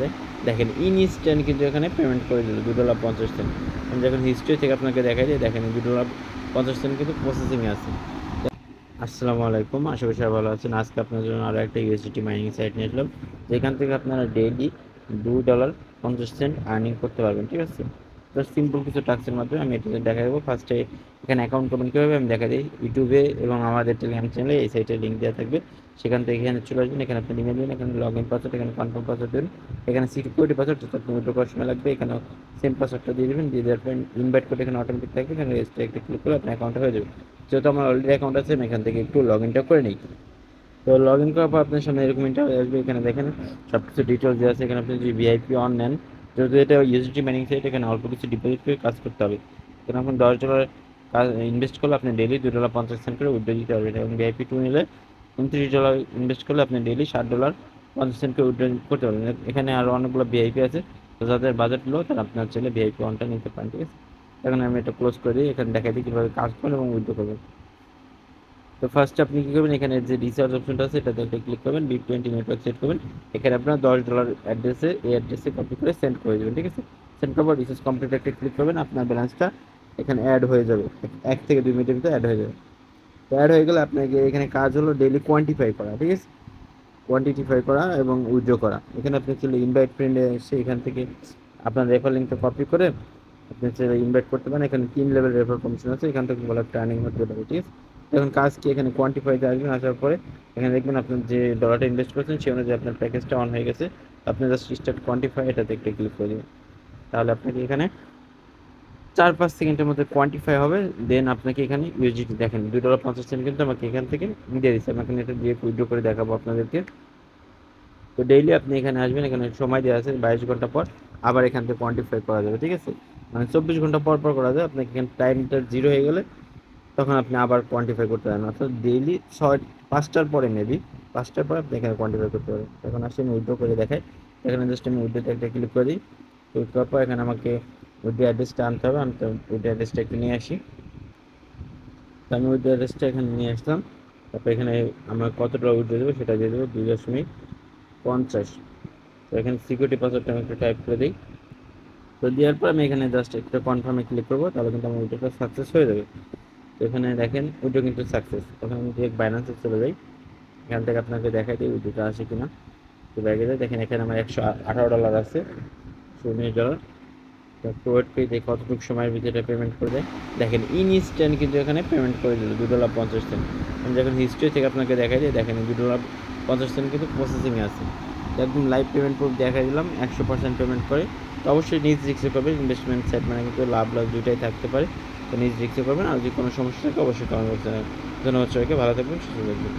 দেয়, দেখেন ইনস্ট্যান্ট কিন্তু এখানে পেমেন্ট করে দিল $2.50। আমি যখন হিস্ট্রি থেকে আপনাকে দেখাই দিই, দেখেন $2.50 কিন্তু প্রসেসিংয়ে আছে। আসসালামু আলাইকুম, আশা করি সবাই ভালো আছেন। আজকে আপনার জন্য আরও একটা ইউএসডিটি মাইনিং সাইট নিয়ে আসলাম, যেখান থেকে আপনারা ডেইলি $2.50 আর্নিং করতে পারবেন। ঠিক আছে, তো সিম্পল কিছু টাস্কের মাধ্যমে আমি এটা দেখা দেবো। ফার্স্টে এখানে অ্যাকাউন্ট করবেন কীভাবে আমি দেখা দিই। ইউটিউবে এবং আমাদের টেলিগ্রাম চ্যানেলে এই সাইটের লিঙ্ক দেওয়া থাকবে, সেখান থেকে এখানে চলে আসবেন। এখানে আপনি ইমেল দিন, এখানে লগ ইন পাসওয়ার্ড, এখানে কনফার্ম পাসওয়ার্ড দেবেন, এখানে সিকিউরিটি পাসওয়ার্ড যেটা আপনি উইথড্র করার সময় লাগবে, এখানে সেম পাসওয়ার্ডটা দিয়ে দেবেন। দিয়ে দেওয়ার পর ইনভাইট করে এখানে অটোমেটিক থাকবে, এখানে রেজিস্টার একটা ক্লিক করে আপনার অ্যাকাউন্ট হয়ে যাবে। যেহেতু আমার অলরেডি অ্যাকাউন্ট আছে, আমি এখান থেকে একটু লগ ইনটা করে নিই। তো লগ ইন করার পর আপনার সামনে এরকম ইন্টারভিউ আসবে। এখানে দেখেন সব কিছু ডিটেলস দেওয়া আছে। এখানে আপনি যদি ভিআইপি অন নেন, যেহেতু এটা ইউএসডি মাইনিং সাইট, এখানে অল্প কিছু ডিপোজিট করে কাজ করতে হবে। এখানে আপনি $10 কাজ ইনভেস্ট করলে আপনি ডেলি $2.50 করে উইথড্র দিতে পারবেন। এবং ভিআইপি 2 নিলে $29 ইনভেস্ট করলে আপনি ডেলি $60.50 করে উইথড্র করতে পারবেন। এখানে আরও অনেকগুলো ভিআইপি আছে, তো যাদের বাজেট লো তারা আপনার চাইলে ভিআইপি অনটা নিতে পারেন। ঠিক আছে, এখন আমি এটা ক্লোজ করে দিই। এখানে দেখাই দিই কীভাবে কাজ করবেন এবং উইথড্র করবেন। তো ফার্স্ট আপনি কী করবেন, এখানে যে রিচার্জ অপশনটা আছে এটাতে একটা ক্লিক করবেন, BIP20 নেটওয়ার্ক সেট করবেন। এখানে আপনার $10 অ্যাড্রেসে এই অ্যাড্রেসে কপি করে সেন্ড করে দেবেন। ঠিক আছে, সেন্ড করার পর রিচার্জ কমপ্লিট একটা ক্লিক করবেন, আপনার ব্যালেন্সটা এখানে অ্যাড হয়ে যাবে। 1 থেকে 2 মিনিটের ভিতরে অ্যাড হয়ে যাবে। তো অ্যাড হয়ে গেলে আপনাকে এখানে কাজ হলো ডেইলি কোয়ান্টিফাই করা। ঠিক আছে, কোয়ান্টিটিফাই করা এবং উইথড্র করা। এখানে আপনি চলে ইনভাইট ফ্রেন্ডে এসে এখান থেকে আপনার রেফার লিঙ্কটা কপি করে আপনি চাইলে ইনভাইট করতে পারেন। এখানে 3 লেভেল রেফার কমিশন আছে, এখান থেকে বলে একটা আর্নিং হতে পারে। ঠিক আছে, এখন কাজ কি, এখানে কোয়ান্টিফাইতে আসবেন। আসার পরে এখানে দেখবেন আপনার যে ডলারটা ইনভেস্ট করছেন সেই অনুযায়ী আপনার প্যাকেজটা অন হয়ে গেছে। আপনি জাস্ট স্টার্ট কোয়ান্টিফাই এটাতে একটা ক্লিক করে দেবেন, তাহলে আপনাকে এখানে 4-5 সেকেন্ডের মধ্যে কোয়ান্টিফাই হবে। দেন আপনাকে এখানে ইউএসডিটি দেখেন $2.50 কিন্তু আমাকে এখান থেকে দিয়ে দিচ্ছে। আমি এখন এটা দিয়ে উইথড্র করে দেখাবো আপনাদেরকে। তো ডেইলি আপনি এখানে আসবেন, এখানে সময় দেওয়া আছে 22 ঘন্টা পর আবার এখান থেকে কোয়ান্টিফাই করা যাবে। ঠিক আছে, মানে 24 ঘন্টা পর পর করা যায়। আপনাকে এখানে টাইমটা 0 হয়ে গেলে তখন আপনি আবার কোয়ান্টিফাই করতে পারেন, অর্থাৎ ডেইলি 5টার পরে মেবি 5টার পরে আপনি এখানে কোয়ান্টিফাই করতে পারেন। এখন আসলে আমি উইথড্র করে দেখাই। এখানে জাস্ট আমি উইথড্রোতে একটা ক্লিক করে দিই। ক্লিক করার পর এখানে আমাকে উইথড্রো অ্যাড্রেসটা আনতে হবে। আমি তো উইথড্রো অ্যাড্রেসটা একটু নিয়ে আসি। তো আমি উইথড্রো অ্যাড্রেসটা এখানে নিয়ে আসলাম। তারপর এখানে আমার কত টাকা উইথড্রো দেবো সেটা দিয়ে দেবো 2.50। তো এখানে সিকিউরিটি পাসওয়ার্ডটা আমি একটু টাইপ করে দিই। তো দেওয়ার পর আমি এখানে জাস্ট একটা কনফার্মে ক্লিক করবো, তাহলে কিন্তু আমার উইথড্রোটা সাকসেস হয়ে যাবে। তো এখানে দেখেন উইথড্রো কিন্তু সাকসেস। তখন আমি ডিরেক্ট বাইন্যান্সে চলে যাই, এখান থেকে আপনাকে দেখাই দিই উইথড্রোটা আসে কিনা। তো ব্যাগে যাই, দেখেন এখানে আমার $118 আছে, $19। একটু ওয়েট করে দেখি কতটুকু সময়ের ভিতরে পেমেন্ট করে দেয়। দেখেন ইনস্ট্যান্ট কিন্তু এখানে পেমেন্ট করে দিল $2.50। আমি যখন হিস্ট্রি থেকে আপনাকে দেখাই দিই, দেখেন $2.50 কিন্তু প্রসেসিংয়ে আছে। একদম লাইভ পেমেন্ট প্রুফ দেখাই দিলাম, 100% পেমেন্ট করে। তো অবশ্যই নিজ রিস্কে করবেন, ইনভেস্টমেন্ট সাইট মানে কিন্তু লাভ লস দুইটাই থাকতে পারে। তো নিজ রিস্কে করবেন, আর যদি কোনো সমস্যা থাকে অবশ্যই কমেন্ট বক্সে। ধন্যবাদ সবাইকে, ভালো থাকবেন, সুস্থ থাকবেন।